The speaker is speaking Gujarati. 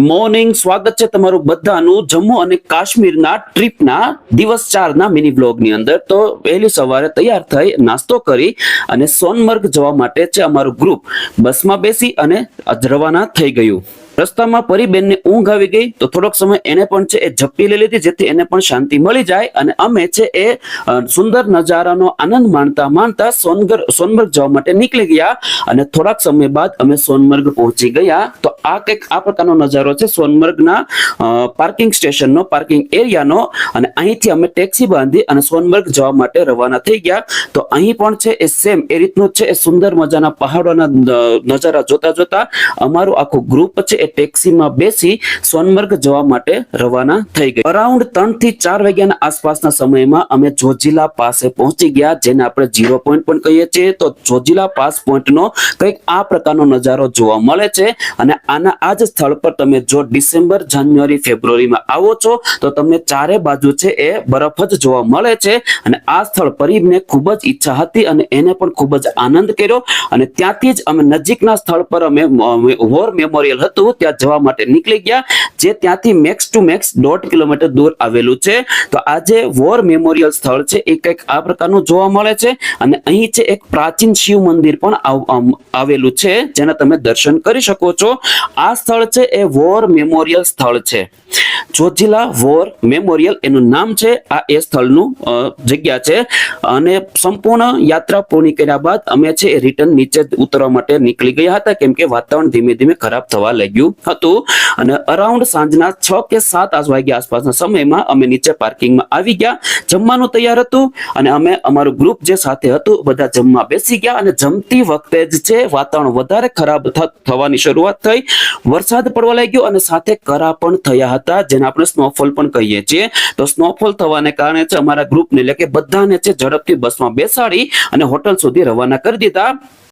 મોર્નિંગ, સ્વાગત છે તમારું બધાનું જમ્મુ અને કાશ્મીરના ટ્રીપના દિવસ 4 ના મિની વ્લોગની અંદર। તો વહેલી સવારે તૈયાર થઈ નાસ્તો કરી અને સોનમર્ગ જવા માટે છે અમારું ગ્રુપ બસમાં બેસી અને રવાના થઈ ગયું। રસ્તામાં પરીબેનને ઊંઘ આવી ગઈ તો થોડોક સમય એને પણ છે એ ઝપટી લઈ લીધી જેથી એને પણ શાંતિ મળી જાય અને અમે છે એ સુંદર નજારાનો આનંદ માણતા માણતા સોનમર્ગ જવા માટે નીકળી ગયા અને થોડાક સમય બાદ અમે સોનમર્ગ પહોંચી ગયા। તો આ પ્રકારનો નજારો છે સોનમર્ગના પાર્કિંગ સ્ટેશનનો, પાર્કિંગ એરિયાનો અને અહીંથી અમે ટેક્સી બાંધી અને સોનમર્ગ જવા માટે રવાના થઈ ગયા। તો અહીં પણ છે એ સેમ એ રીતનું છે એ સુંદર મજાના પહાડોના નજારા જોતા જોતા અમારું આખું ગ્રુપ છે એ ટેક્સીમાં બેસી સોનમર્ગ જવા માટે રવાના થઈ ગઈ। અરાઉન્ડ 3 થી 4 વાગ્યાના આસપાસના સમયમાં અમે જોજીલા પાસે પહોંચી ગયા, જેને આપણે 0 પોઈન્ટ પણ કહીએ છીએ। તો જોજીલા પાસ પોઈન્ટનો કંઈક આ પ્રકારનો નજારો જોવા મળે છે અને આ જ સ્થળ પર તમે જો ડિસેમ્બર, જાન્યુઆરી, ફેબ્રુઆરીમાં આવો છો તો તમને ચારે બાજુ છે એ બરફ જ જોવા મળે છે અને આ સ્થળ પરીબને ખૂબ જ ઈચ્છા હતી અને એને પણ ખૂબ જ આનંદ કર્યો અને ત્યાંથી જ અમે નજીકના સ્થળ પર અમે વોર મેમોરિયલ હતું ત્યાં જવા માટે નીકળી ગયા, જે ત્યાંથી મેક્સ ટુ મેક્સ 1.5 કિલોમીટર દૂર આવેલું છે। તો આ જે વોર મેમોરિયલ સ્થળ છે એ કંઈક આ પ્રકારનું જોવા મળે છે અને અહીં છે એક પ્રાચીન શિવ મંદિર પણ આવેલું છે જેના તમે દર્શન કરી શકો છો। આ સ્થળ છે એ વોર મેમોરિયલ સ્થળ છે, જોજીલા વોર મેમોરિયલ એનું નામ છે। આ એ સ્થળનું જગ્યા છે અને સંપૂર્ણ યાત્રા પૂર્ણ કર્યા બાદ અમે છે એ રિટર્ન નીચે ઉતરવા માટે નીકળી ગયા હતા કેમ કે વાતાવરણ ધીમે ધીમે ખરાબ થવા લાગ્યું હતું અને અરાઉન્ડ સાંજના 6 કે 7 વાગ્યા આસપાસના સમયમાં અમે નીચે પાર્કિંગમાં આવી ગયા। જમવાનું તૈયાર હતું અને અમે અમારું ગ્રુપ જે સાથે હતું બધા જમવા બેસી ગયા અને જમતી વખતે જ છે વાતાવરણ વધારે ખરાબ થવાની શરૂઆત થઈ, વરસાદ પડવા લાગ્યો અને સાથે કરા પણ થયા હતા જેને આપણે સ્નોફોલ પણ કહીએ છીએ। તો સ્નોફોલ થવાને કારણે છે અમારા ગ્રુપને એટલે કે બધાને છે ઝડપથી બસમાં બેસાડી અને હોટલ સુધી રવાના કરી દીધા।